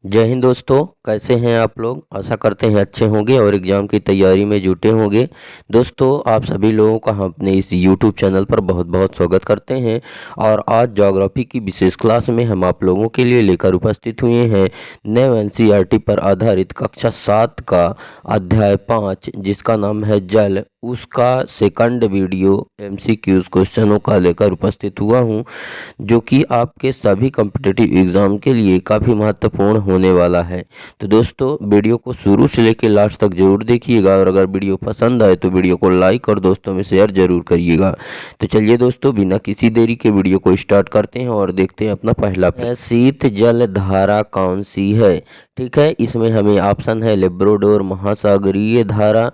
जय हिंद दोस्तों, कैसे हैं आप लोग। आशा करते हैं अच्छे होंगे और एग्ज़ाम की तैयारी में जुटे होंगे। दोस्तों, आप सभी लोगों का हम अपने इस यूट्यूब चैनल पर बहुत बहुत स्वागत करते हैं। और आज ज्योग्राफी की विशेष क्लास में हम आप लोगों के लिए लेकर उपस्थित हुए हैं नए एनसीईआरटी पर आधारित कक्षा 7 का अध्याय 5, जिसका नाम है जल, उसका सेकंड वीडियो एमसीक्यूज क्वेश्चनों का लेकर उपस्थित हुआ हूँ, जो कि आपके सभी कॉम्पिटिटिव एग्ज़ाम के लिए काफ़ी महत्वपूर्ण होने वाला है। तो दोस्तों, वीडियो को शुरू से लेकर लास्ट तक जरूर देखिएगा और अगर वीडियो पसंद आए तो वीडियो को लाइक और दोस्तों में शेयर जरूर करिएगा। तो चलिए दोस्तों, बिना किसी देरी के वीडियो को स्टार्ट करते हैं और देखते हैं अपना पहला प्रश्न। शीत जल धारा कौन सी है। ठीक है, इसमें हमें ऑप्शन है लेब्राडोर महासागरीय धारा,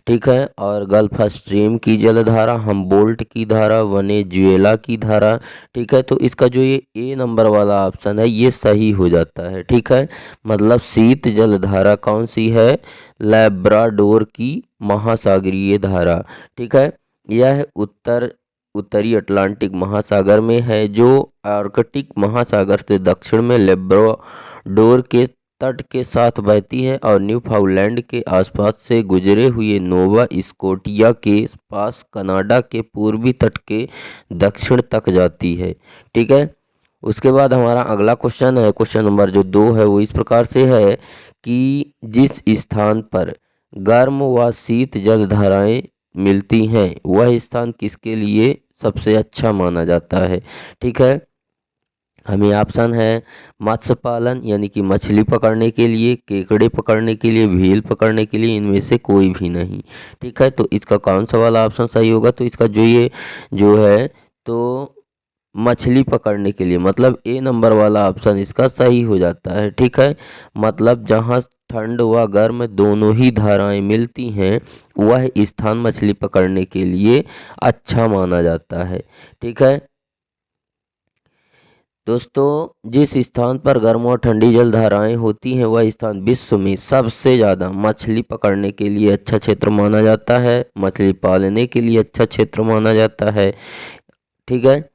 ठीक है, और गल्फ स्ट्रीम की जलधारा, हमबोल्ट की धारा, वेनेजुएला की धारा। ठीक है, तो इसका जो ये ए नंबर वाला ऑप्शन है ये सही हो जाता है। ठीक है, मतलब शीत जलधारा कौन सी है, लेब्राडोर की महासागरीय धारा। ठीक है, यह उत्तरी अटलांटिक महासागर में है, जो आर्कटिक महासागर से दक्षिण में लेब्राडोर के तट के साथ बहती है और न्यूफाउंडलैंड के आसपास से गुजरे हुए नोवा स्कोटिया के पास कनाडा के पूर्वी तट के दक्षिण तक जाती है। ठीक है, उसके बाद हमारा अगला क्वेश्चन है, क्वेश्चन नंबर जो 2 है वो इस प्रकार से है कि जिस स्थान पर गर्म व शीत जल धाराएं मिलती हैं वह स्थान किसके लिए सबसे अच्छा माना जाता है। ठीक है, हमें ऑप्शन है मत्स्य पालन यानी कि मछली पकड़ने के लिए, केकड़े पकड़ने के लिए, व्हेल पकड़ने के लिए, इनमें से कोई भी नहीं। ठीक है, तो इसका कौन सा वाला ऑप्शन सही होगा, तो इसका जो है तो मछली पकड़ने के लिए, मतलब ए नंबर वाला ऑप्शन इसका सही हो जाता है। ठीक है, मतलब जहाँ ठंड व गर्म दोनों ही धाराएं मिलती हैं वह स्थान मछली पकड़ने के लिए अच्छा माना जाता है। ठीक है दोस्तों, जिस स्थान पर गर्म और ठंडी जल धाराएं होती हैं वह स्थान विश्व में सबसे ज़्यादा मछली पकड़ने के लिए अच्छा क्षेत्र माना जाता है, मछली पालने के लिए अच्छा क्षेत्र माना जाता है। ठीक है,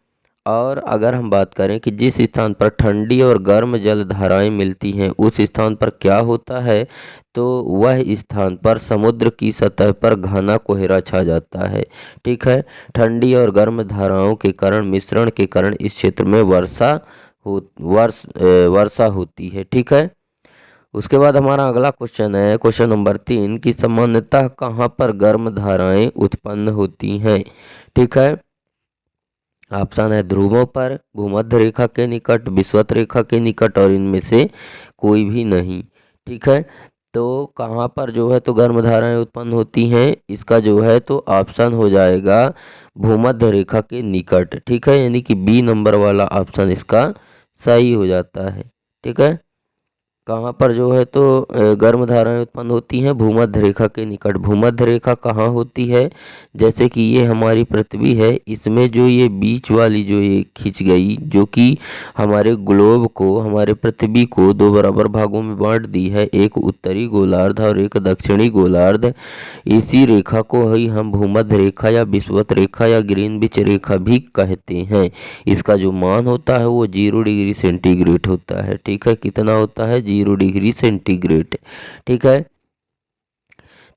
और अगर हम बात करें कि जिस स्थान पर ठंडी और गर्म जल धाराएं मिलती हैं उस स्थान पर क्या होता है, तो वह स्थान पर समुद्र की सतह पर घना कोहरा छा जाता है। ठीक है, ठंडी और गर्म धाराओं के कारण मिश्रण के कारण इस क्षेत्र में वर्षा होती है। ठीक है, उसके बाद हमारा अगला क्वेश्चन है, क्वेश्चन नंबर 3 की सामान्यतः कहाँ पर गर्म धाराएं उत्पन्न होती हैं। ठीक है, ऑप्शन है ध्रुवों पर, भूमध्य रेखा के निकट, विषुवत रेखा के निकट और इनमें से कोई भी नहीं। ठीक है, तो कहाँ पर जो है तो गर्म धाराएं उत्पन्न होती हैं, इसका जो है तो ऑप्शन हो जाएगा भूमध्य रेखा के निकट। ठीक है, यानी कि बी नंबर वाला ऑप्शन इसका सही हो जाता है। ठीक है, कहाँ पर जो है तो गर्म धाराएं उत्पन्न होती हैं, भूमध्य रेखा के निकट। भूमध्य रेखा कहाँ होती है, जैसे कि ये हमारी पृथ्वी है, इसमें जो ये बीच वाली जो ये खिंच गई, जो कि हमारे ग्लोब को, हमारे पृथ्वी को दो बराबर भागों में बांट दी है, एक उत्तरी गोलार्ध और एक दक्षिणी गोलार्ध। इसी रेखा को ही हम भूमध्य रेखा या विषुवत रेखा या ग्रीनविच रेखा भी कहते हैं। इसका जो मान होता है वो 0 डिग्री सेंटीग्रेड होता है। ठीक है, कितना होता है, 0 डिग्री सेंटीग्रेड। ठीक है,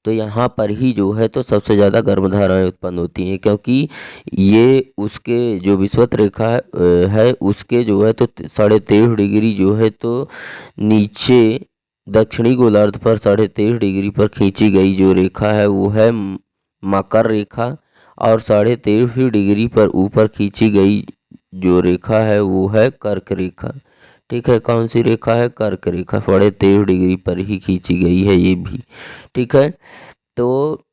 तो यहाँ पर ही जो है तो सबसे ज़्यादा गर्म धाराएं उत्पन्न होती हैं, क्योंकि ये उसके जो विषुवत रेखा है उसके जो है तो 13.5 डिग्री जो है तो नीचे दक्षिणी गोलार्ध पर 13.5 डिग्री पर खींची गई जो रेखा है वो है मकर रेखा, और 13.5 डिग्री पर ऊपर खींची गई जो रेखा है वो है कर्क रेखा। ठीक है, कौन सी रेखा है, कर्क रेखा, 13.5 डिग्री पर ही खींची गई है ये भी। ठीक है, तो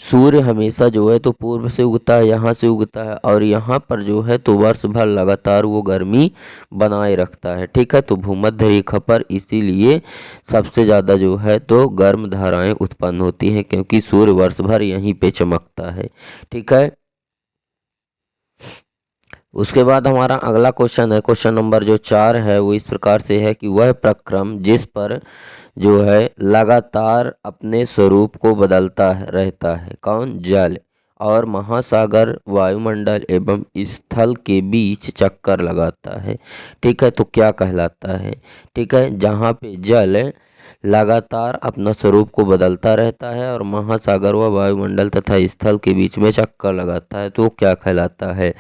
सूर्य हमेशा जो है तो पूर्व से उगता है, यहाँ से उगता है, और यहाँ पर जो है तो वर्ष भर लगातार वो गर्मी बनाए रखता है। ठीक है, तो भूमध्य रेखा पर इसीलिए सबसे ज़्यादा जो है तो गर्म धाराएं उत्पन्न होती हैं, क्योंकि सूर्य वर्ष भर यहीं पे चमकता है। ठीक है, उसके बाद हमारा अगला क्वेश्चन है, क्वेश्चन नंबर जो 4 है वो इस प्रकार से है कि वह प्रक्रम जिस पर जो है लगातार अपने स्वरूप को बदलता रहता है, कौन, जल। और महासागर वायुमंडल एवं स्थल के बीच चक्कर लगाता है। ठीक है, तो क्या कहलाता है? ठीक है, जहाँ पे जल लगातार अपना स्वरूप को बदलता रहता है और महासागर व वायुमंडल तथा स्थल के बीच में चक्कर लगाता है, तो क्या कहलाता है?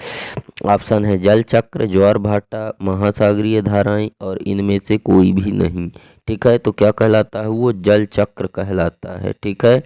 ऑप्शन है जल चक्र, ज्वार भाटा, महासागरीय धाराएं और इनमें से कोई भी नहीं। ठीक है, तो क्या कहलाता है? वो जल चक्र कहलाता है। ठीक है,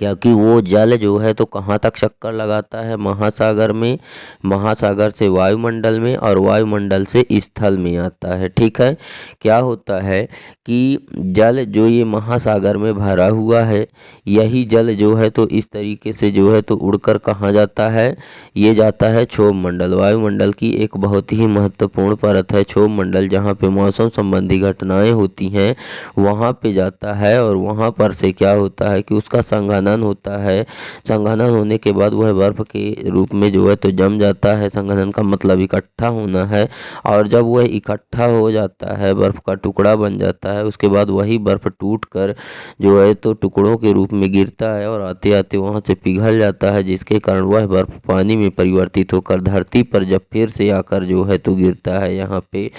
क्योंकि वो जल जो है तो कहाँ तक चक्कर लगाता है? महासागर में, महासागर से वायुमंडल में और वायुमंडल से स्थल में आता है। ठीक है, क्या होता है कि जल जो ये महासागर में भरा हुआ है, यही जल जो है तो इस तरीके से जो है तो उड़कर कहाँ जाता है? ये जाता है क्षोभ मंडल। वायुमंडल की एक बहुत ही महत्वपूर्ण परत है क्षोभ मंडल, जहाँ पे मौसम संबंधी घटनाएं होती हैं वहाँ पे जाता है और वहाँ पर से क्या होता है कि उसका संघनन होता है। संघनन होने के बाद वह बर्फ के रूप में जो है तो जम जाता है। संघनन का मतलब इकट्ठा होना है, और जब वह इकट्ठा हो जाता है, बर्फ का टुकड़ा बन जाता है, उसके बाद वही बर्फ टूट कर जो है तो टुकड़ों के रूप में गिरता है और आते आते वहाँ से पिघल जाता है, जिसके कारण वह बर्फ पानी में परिवर्तित होकर धरती पर जब फिर से आकर जो है तो गिरता है यहाँ पे।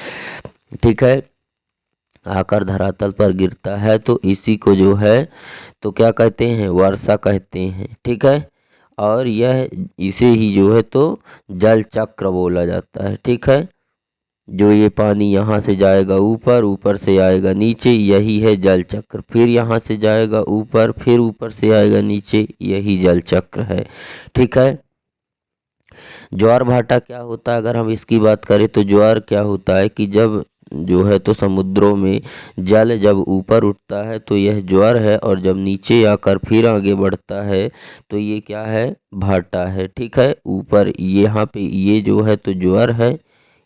ठीक है, आकर धरातल पर गिरता है, तो इसी को जो है तो क्या कहते हैं? वर्षा कहते हैं। ठीक है, और यह इसे ही जो है तो जल चक्र बोला जाता है। ठीक है, जो ये पानी यहाँ से जाएगा ऊपर, ऊपर से आएगा नीचे, यही है जल चक्र। फिर यहाँ से जाएगा ऊपर, फिर ऊपर से आएगा नीचे, यही जल चक्र है। ठीक है, ज्वार भाटा क्या होता है? अगर हम इसकी बात करें तो ज्वार क्या होता है कि जब जो है तो समुद्रों में जल जब ऊपर उठता है तो यह ज्वार है, और जब नीचे आकर फिर आगे बढ़ता है तो ये क्या है? भाटा है। ठीक है, ऊपर यहाँ पे ये जो है तो ज्वार है,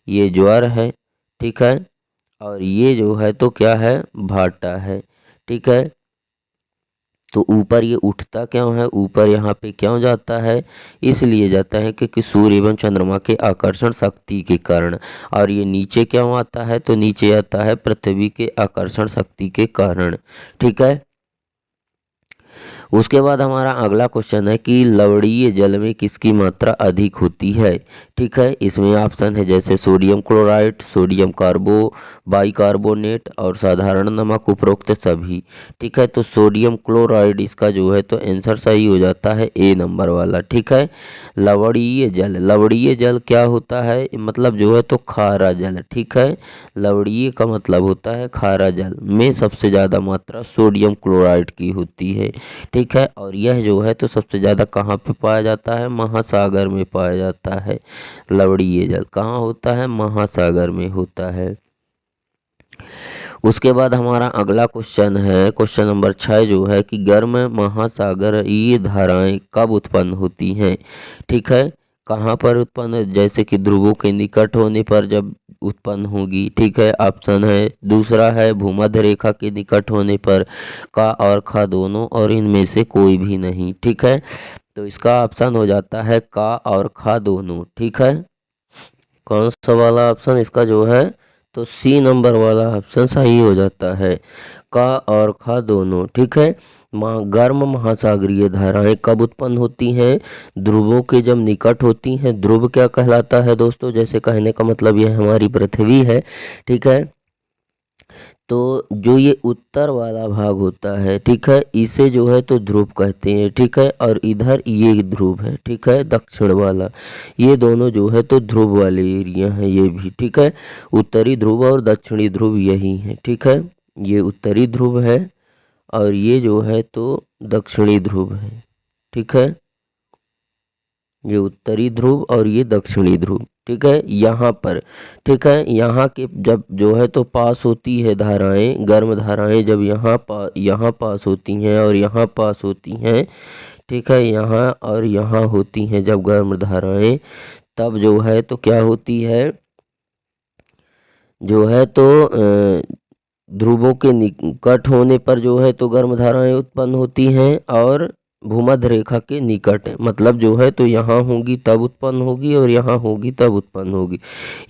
ये ज्वार है। ठीक है, और ये जो है तो क्या है? भाटा है। ठीक है, तो ऊपर ये उठता क्यों है? ऊपर यहाँ पे क्यों जाता है? इसलिए जाता है क्योंकि सूर्य एवं चंद्रमा के आकर्षण शक्ति के कारण। और ये नीचे क्यों आता है? तो नीचे आता है पृथ्वी के आकर्षण शक्ति के कारण। ठीक है, उसके बाद हमारा अगला क्वेश्चन है कि लवणीय जल में किसकी मात्रा अधिक होती है? ठीक है, इसमें ऑप्शन है जैसे सोडियम क्लोराइड, सोडियम बाइकार्बोनेट और साधारण नमक, उपरोक्त सभी। ठीक है, तो सोडियम क्लोराइड इसका जो है तो आंसर सही हो जाता है ए नंबर वाला। ठीक है, लवणीय जल, लवणीय जल क्या होता है? मतलब जो है तो खारा जल। ठीक है, लवणीय का मतलब होता है खारा जल में सबसे ज़्यादा मात्रा सोडियम क्लोराइड की होती है। ठीक है, और यह जो है तो सबसे ज़्यादा कहाँ पे पाया जाता है? महासागर में पाया जाता है। लवणीय जल कहाँ होता है? महासागर में होता है। उसके बाद हमारा अगला क्वेश्चन है, क्वेश्चन नंबर 6 जो है कि गर्म महासागरीय धाराएं कब उत्पन्न होती हैं? ठीक है, कहाँ पर उत्पन्न? जैसे कि ध्रुवों के निकट होने पर जब उत्पन्न होगी। ठीक है, ऑप्शन है दूसरा है भूमध्य रेखा के निकट होने पर, का और खा दोनों और इनमें से कोई भी नहीं। ठीक है, तो इसका ऑप्शन हो जाता है का और खा दोनों। ठीक है, कौन सा वाला ऑप्शन इसका जो है तो सी नंबर वाला ऑप्शन सही हो जाता है, का और खा दोनों। ठीक है, गर्म महासागरीय धाराएं कब उत्पन्न होती हैं? ध्रुवों के जब निकट होती हैं। ध्रुव क्या कहलाता है दोस्तों? जैसे कहने का मतलब यह हमारी पृथ्वी है। ठीक है, तो जो ये उत्तर वाला भाग होता है, ठीक है, इसे जो है तो ध्रुव कहते हैं। ठीक है, और इधर ये ध्रुव है। ठीक है, दक्षिण वाला, ये दोनों जो है तो ध्रुव वाले एरिया हैं ये भी। ठीक है, उत्तरी ध्रुव और दक्षिणी ध्रुव यही है। ठीक है, ये उत्तरी ध्रुव है और ये जो है तो दक्षिणी ध्रुव है। ठीक है, ये उत्तरी ध्रुव और ये दक्षिणी ध्रुव। ठीक है, यहाँ पर, ठीक है, यहाँ के जब जो है तो पास होती है धाराएं, गर्म धाराएं जब यहाँ पास होती हैं और यहाँ पास होती हैं। ठीक है, यहाँ और यहाँ होती हैं जब गर्म धाराएं, तब जो है तो क्या होती है? जो है तो ध्रुवों के निकट होने पर जो है तो गर्म धाराएं उत्पन्न होती हैं, और भूमध्य रेखा के निकट है, मतलब जो है तो यहाँ होगी तब उत्पन्न होगी और यहाँ होगी तब उत्पन्न होगी।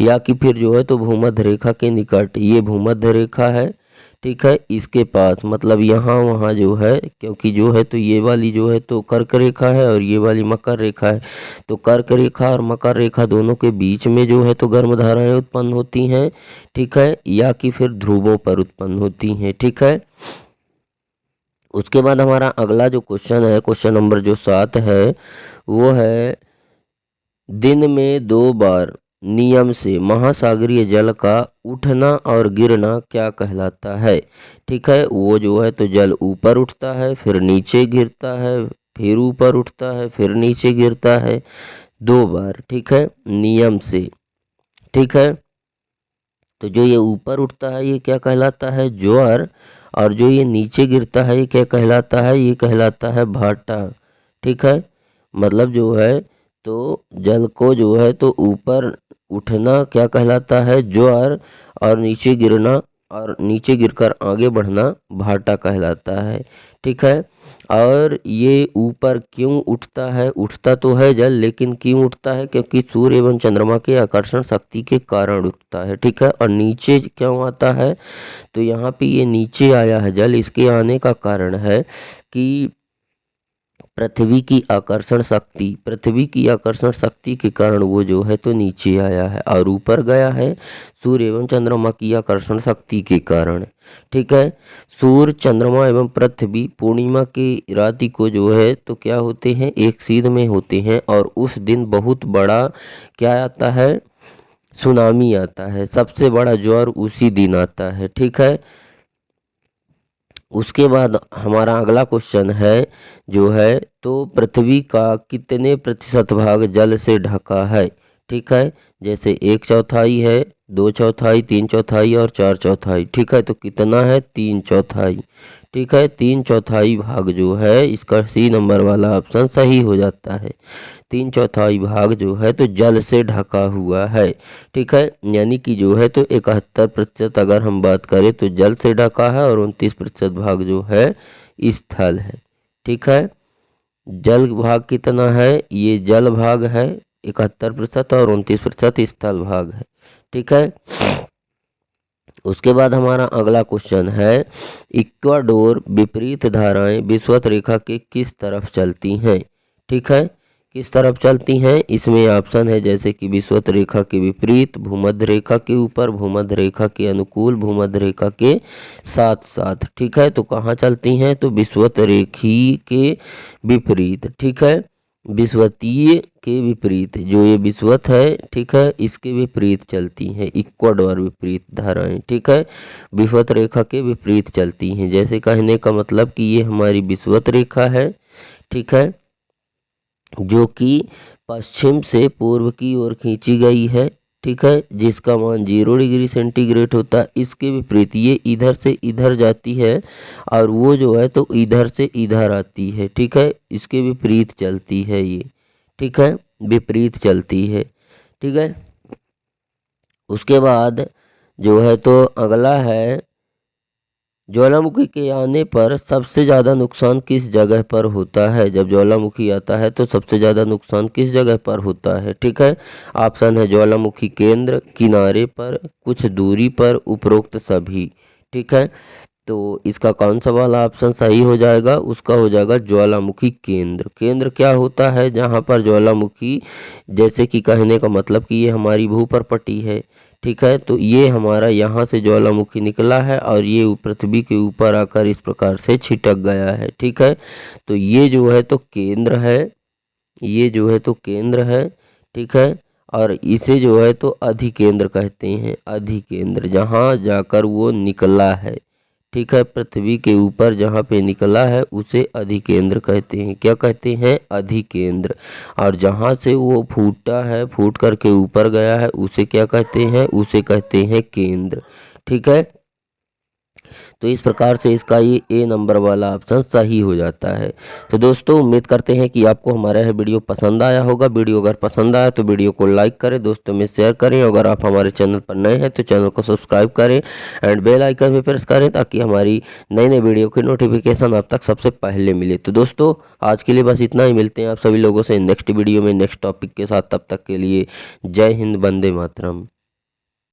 या कि फिर जो है तो भूमध्य रेखा के निकट, ये भूमध्य रेखा है। ठीक है, इसके पास मतलब यहाँ वहाँ जो है, क्योंकि जो है तो ये वाली जो है तो कर्क रेखा है और ये वाली मकर रेखा है। तो कर्क रेखा और मकर रेखा दोनों के बीच में जो है तो गर्म धाराएं उत्पन्न होती हैं, ठीक है, या कि फिर ध्रुवों पर उत्पन्न होती हैं, ठीक है। उसके बाद हमारा अगला जो क्वेश्चन है, क्वेश्चन नंबर जो 7 है, वो है दिन में 2 बार नियम से महासागरीय जल का उठना और गिरना क्या कहलाता है। ठीक है, वो जो है तो जल ऊपर उठता है, फिर नीचे गिरता है, फिर ऊपर उठता है, फिर नीचे गिरता है 2 बार, ठीक है, नियम से। ठीक है, तो जो ये ऊपर उठता है ये क्या कहलाता है, ज्वार, और जो ये नीचे गिरता है ये क्या कहलाता है, ये कहलाता है भाटा। ठीक है, मतलब जो है तो जल को जो है तो ऊपर उठना क्या कहलाता है, ज्वार, और नीचे गिरना और नीचे गिरकर आगे बढ़ना भाटा कहलाता है। ठीक है, और ये ऊपर क्यों उठता है, उठता तो है जल, लेकिन क्यों उठता है, क्योंकि सूर्य एवं चंद्रमा के आकर्षण शक्ति के कारण उठता है। ठीक है, और नीचे क्यों आता है, तो यहाँ पे ये नीचे आया है जल, इसके आने का कारण है कि पृथ्वी की आकर्षण शक्ति के कारण वो जो है तो नीचे आया है, और ऊपर गया है सूर्य एवं चंद्रमा की आकर्षण शक्ति के कारण। ठीक है, सूर्य, चंद्रमा एवं पृथ्वी पूर्णिमा की रात्रि को जो है तो क्या होते हैं, एक सीध में होते हैं, और उस दिन बहुत बड़ा क्या आता है, सुनामी आता है, सबसे बड़ा ज्वार उसी दिन आता है। ठीक है, उसके बाद हमारा अगला क्वेश्चन है जो है तो पृथ्वी का कितने प्रतिशत भाग जल से ढका है। ठीक है, जैसे 1/4 है, 2/4, 3/4 और 4/4। ठीक है, तो कितना है, 3/4। ठीक है, 3/4 भाग जो है इसका सी नंबर वाला ऑप्शन सही हो जाता है। 3/4 भाग जो है तो जल से ढका हुआ है। ठीक है, यानी कि जो है तो 71% अगर हम बात करें तो जल से ढका है, और 29% भाग जो है स्थल है। ठीक है, जल भाग कितना है, ये जल भाग है 71% और 29% स्थल भाग है। ठीक है, उसके बाद हमारा अगला क्वेश्चन है इक्वाडोर विपरीत धाराएं विषुवत रेखा के किस तरफ चलती हैं। ठीक है, किस तरफ चलती हैं, इसमें ऑप्शन है जैसे कि विषुवत रेखा के विपरीत, भूमध्य रेखा के ऊपर, भूमध्य रेखा के अनुकूल, भूमध्य रेखा के साथ साथ। ठीक है, तो कहाँ चलती हैं, तो विषुवत रेखी के विपरीत। ठीक है, विषुवतीय के विपरीत, जो ये विषुवत है, ठीक है, इसके विपरीत चलती हैं इक्वाडोर विपरीत धाराएं। ठीक है, विषुवत रेखा के विपरीत चलती हैं, जैसे कहने का मतलब कि ये हमारी विषुवत रेखा है, ठीक है, जो कि पश्चिम से पूर्व की ओर खींची गई है। ठीक है, जिसका मान 0 डिग्री सेंटीग्रेड होता है, इसके विपरीत ये इधर से इधर जाती है, और वो जो है तो इधर से इधर आती है। ठीक है, इसके विपरीत चलती है ये। ठीक है, विपरीत चलती है। ठीक है, उसके बाद जो है तो अगला है ज्वालामुखी के आने पर सबसे ज़्यादा नुकसान किस जगह पर होता है। जब ज्वालामुखी आता है तो सबसे ज़्यादा नुकसान किस जगह पर होता है। ठीक है, ऑप्शन है ज्वालामुखी केंद्र, किनारे पर, कुछ दूरी पर, उपरोक्त सभी। ठीक है, तो इसका कौन सा वाला ऑप्शन सही हो जाएगा, उसका हो जाएगा ज्वालामुखी केंद्र। केंद्र क्या होता है, जहाँ पर ज्वालामुखी, जैसे कि कहने का मतलब कि ये हमारी भूपर्पटी है। ठीक है, तो ये हमारा यहाँ से ज्वालामुखी निकला है और ये पृथ्वी के ऊपर आकर इस प्रकार से छिटक गया है। ठीक है, तो ये जो है तो केंद्र है, ये जो है तो केंद्र है। ठीक है, और इसे जो है तो अधिकेंद्र कहते हैं, अधिकेंद्र, जहाँ जाकर वो निकला है। ठीक है, पृथ्वी के ऊपर जहाँ पे निकला है उसे अधिकेंद्र कहते हैं। क्या कहते हैं, अधिकेंद्र। और जहाँ से वो फूटा है, फूट करके ऊपर गया है, उसे क्या कहते हैं, उसे कहते हैं केंद्र। ठीक है, तो इस प्रकार से इसका ये ए नंबर वाला ऑप्शन सही हो जाता है। तो दोस्तों उम्मीद करते हैं कि आपको हमारा यह वीडियो पसंद आया होगा। वीडियो अगर पसंद आया तो वीडियो को लाइक करें, दोस्तों में शेयर करें। अगर आप हमारे चैनल पर नए हैं तो चैनल को सब्सक्राइब करें एंड बेल आइकन भी प्रेस करें, ताकि हमारी नई नई वीडियो की नोटिफिकेशन आप तक सबसे पहले मिले। तो दोस्तों आज के लिए बस इतना ही, मिलते हैं आप सभी लोगों से नेक्स्ट वीडियो में नेक्स्ट टॉपिक के साथ। तब तक के लिए जय हिंद, वंदे मातरम।